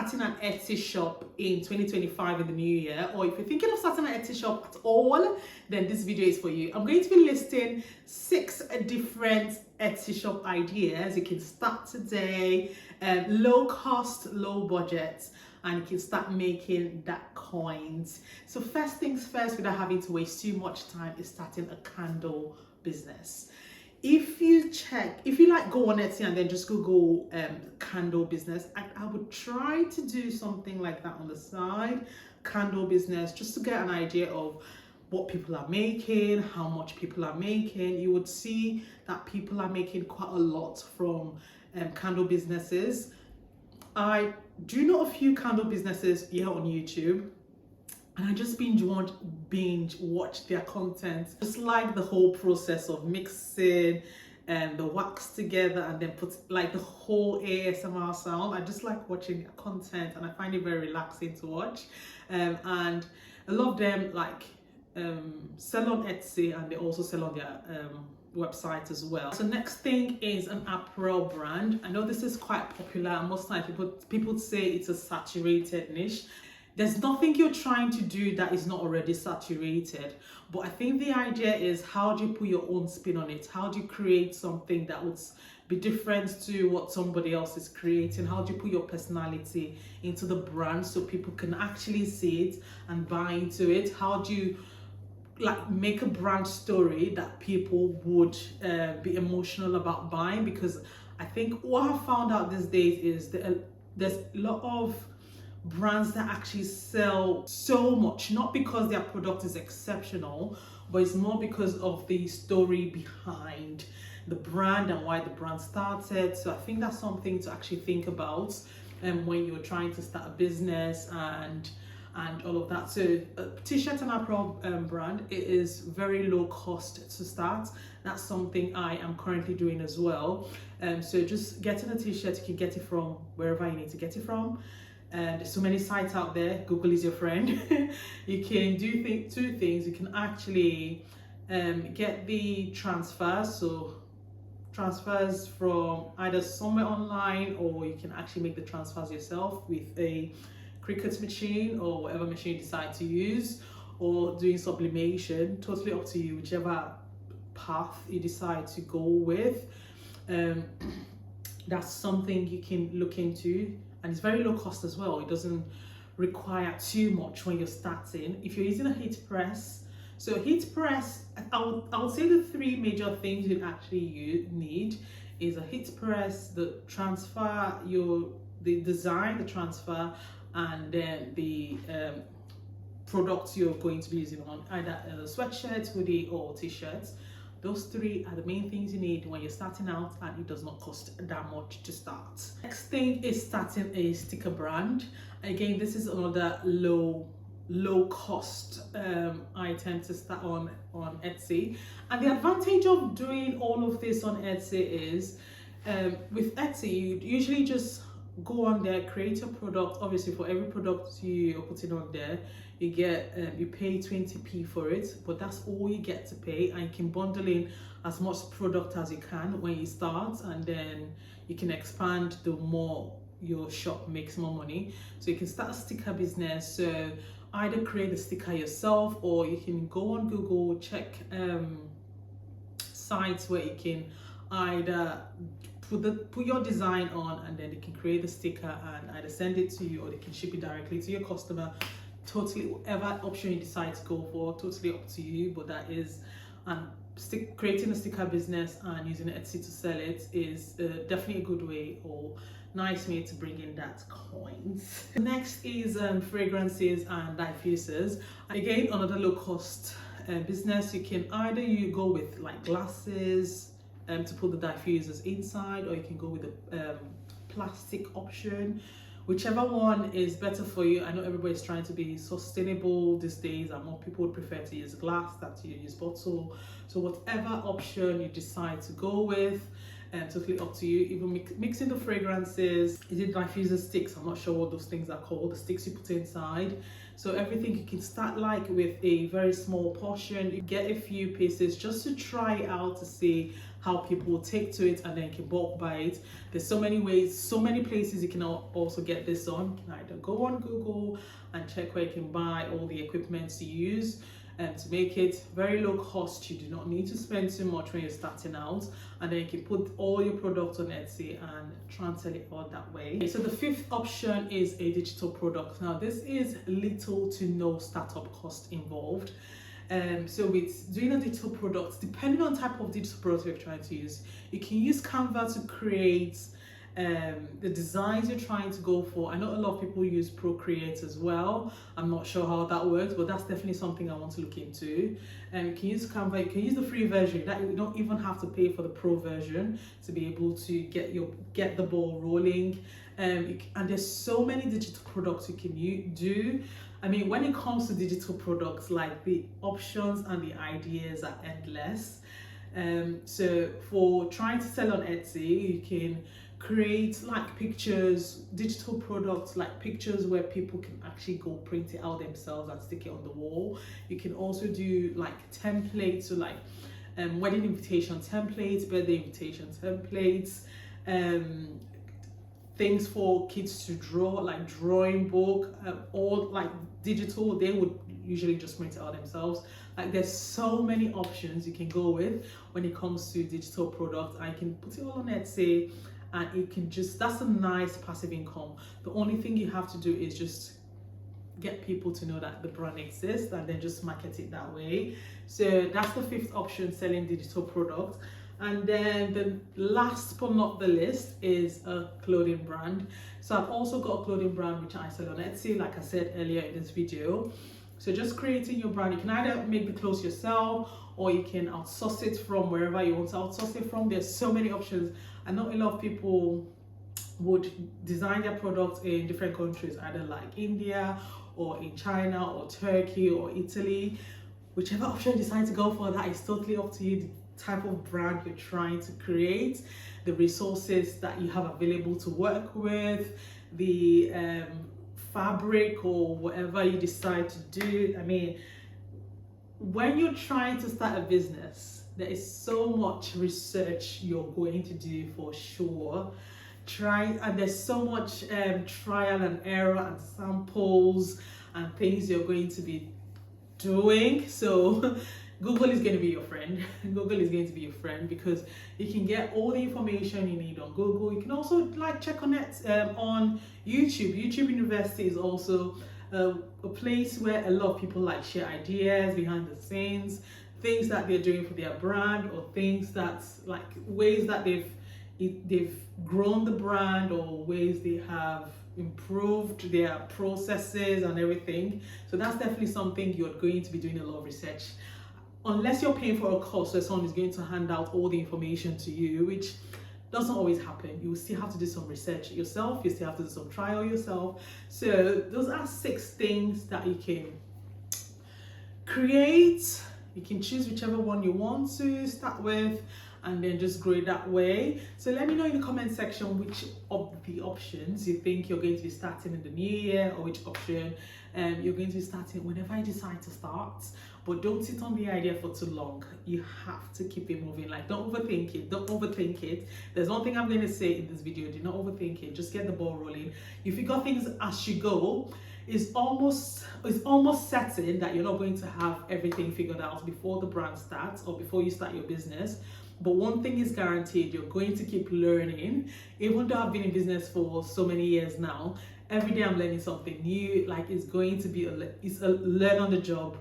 starting an Etsy shop in 2025 in the new year, or if you're thinking of starting an Etsy shop at all, then this video is for you. I'm going to be listing 6 different Etsy shop ideas. You can start today, low cost, low budget, and you can start making that coins. So first things first, without having to waste too much time, is starting a candle business. If you like go on Etsy and then just Google candle business, I would try to do something like that on the side, candle business, just to get an idea of what people are making, how much people are making. You would see that people are making quite a lot from candle businesses. I do know a few candle businesses here on YouTube, and I just binge watch their content. Just like the whole process of mixing and the wax together and then put like the whole ASMR sound. I just like watching their content, and I find it very relaxing to watch. And a lot of them sell on Etsy, and they also sell on their website as well. So next thing is an apparel brand. I know this is quite popular, and most times people say it's a saturated niche. There's nothing you're trying to do that is not already saturated, but I think the idea is, how do you put your own spin on it? How do you create something that would be different to what somebody else is creating? How do you put your personality into the brand so people can actually see it and buy into it? How do you make a brand story that people would be emotional about buying? Because I think what I found out these days is there's a lot of brands that actually sell so much, not because their product is exceptional, but it's more because of the story behind the brand and why the brand started. So I think that's something to actually think about when you're trying to start a business and all of that. So t-shirt and apparel brand, it is very low cost to start. That's something I am currently doing as well. So just getting a t-shirt, you can get it from wherever you need to get it from. And there's so many sites out there. Google is your friend. You can do two things. You can actually get the transfers, so transfers from either somewhere online, or you can actually make the transfers yourself with a Cricut machine or whatever machine you decide to use, or doing sublimation. Totally up to you, whichever path you decide to go with. That's something you can look into. And it's very low cost as well. It doesn't require too much when you're starting. If you're using a heat press, so heat press, I would say the 3 major things you actually need is a heat press, the transfer, the design, the transfer, and then the products you're going to be using on either a sweatshirt, hoodie, or t-shirts. Those 3 are the main things you need when you're starting out, and it does not cost that much to start. Next thing is starting a sticker brand. Again, this is another low cost item to start on Etsy. And the advantage of doing all of this on Etsy is with Etsy, you usually just go on there, create a product. Obviously, for every product you're putting on there, you get you pay 20p for it, but that's all you get to pay, and you can bundle in as much product as you can when you start, and then you can expand the more your shop makes more money. So you can start a sticker business. So either create the sticker yourself, or you can go on Google, check sites where you can either put your design on, and then they can create the sticker and either send it to you, or they can ship it directly to your customer. Totally, whatever option you decide to go for, totally up to you. But that is, creating a sticker business and using Etsy to sell it is definitely a good way, or nice way to bring in that coins. Next is fragrances and diffusers. Again, another low cost business. You can either go with like glasses to put the diffusers inside, or you can go with a plastic option. Whichever one is better for you. I know everybody's trying to be sustainable these days, and more people would prefer to use glass than to use bottle. So whatever option you decide to go with, totally up to you. Even mixing the fragrances, is it diffuser sticks? I'm not sure what those things are called, the sticks you put inside. So everything, you can start like with a very small portion. You get a few pieces just to try it out, to see how people take to it, and then you can bulk buy it. There's so many ways, so many places you can also get this on. You can either go on Google and check where you can buy all the equipment to use and to make it very low cost. You do not need to spend too much when you're starting out, and then you can put all your products on Etsy and try and sell it all that way. So the fifth option is a digital product. Now this is little to no startup cost involved. So with doing a digital product, depending on type of digital product you're trying to use, you can use Canva to create the designs you're trying to go for. I know a lot of people use Procreate as well. I'm not sure how that works, but that's definitely something I want to look into. You can use Canva, you can use the free version. That you don't even have to pay for the pro version to be able to get the ball rolling. And there's so many digital products you can do. I mean, when it comes to digital products, like the options and the ideas are endless. So for trying to sell on Etsy, you can create like pictures, digital products like pictures where people can actually go print it out themselves and stick it on the wall. You can also do like templates, so like wedding invitation templates, birthday invitation templates, things for kids to draw, like drawing book, all like digital. They would usually just print it out themselves. Like there's so many options you can go with when it comes to digital products. I can put it all on Etsy, and it can just, that's a nice passive income. The only thing you have to do is just get people to know that the brand exists, and then just market it that way. So that's the fifth option, selling digital products. And then the last but not the least is a clothing brand. So I've also got a clothing brand which I sell on Etsy, like I said earlier in this video. So just creating your brand, you can either make the clothes yourself, or you can outsource it from wherever you want to outsource it from. There's so many options. I know a lot of people would design their products in different countries, either like India or in China or Turkey or Italy. Whichever option you decide to go for, that is totally up to you. The type of brand you're trying to create, the resources that you have available to work with, the fabric or whatever you decide to do. I mean, when you're trying to start a business, there is so much research you're going to do for sure. And there's so much trial and error and samples and things you're going to be doing. So Google is going to be your friend. Google is going to be your friend, because you can get all the information you need on Google. You can also like check on it on YouTube. YouTube University is also a place where a lot of people like share ideas behind the scenes, things that they're doing for their brand, or things that's like ways that they've grown the brand, or ways they have improved their processes and everything. So that's definitely something you're going to be doing a lot of research. Unless you're paying for a course where someone is going to hand out all the information to you, which doesn't always happen. You will still have to do some research yourself. You still have to do some trial yourself. So those are 6 things that you can create. You can choose whichever one you want to start with, and then just grow it that way. So let me know in the comment section which of the options you think you're going to be starting in the new year, or which option you're going to be starting whenever you decide to start. But don't sit on the idea for too long. You have to keep it moving. Like, don't overthink it. Don't overthink it. There's one thing I'm going to say in this video. Do not overthink it. Just get the ball rolling. You figure things as you go. It's almost certain that you're not going to have everything figured out before the brand starts, or before you start your business. But one thing is guaranteed, you're going to keep learning. Even though I've been in business for so many years now, every day I'm learning something new. Like, it's going to be a learn on the job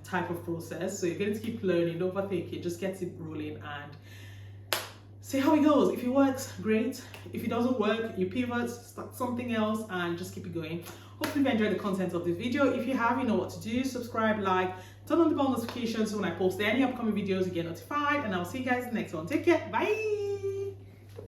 type of process. So you're going to keep learning. Don't overthink it. Just get it rolling and see how it goes. If it works, great. If it doesn't work, you pivot, start something else, and just keep it going. Hopefully you enjoyed the content of this video. If you have, you know what to do. Subscribe, like, turn on the bell notifications so when I post any upcoming videos you get notified, and I'll see you guys in the next one. Take care. Bye.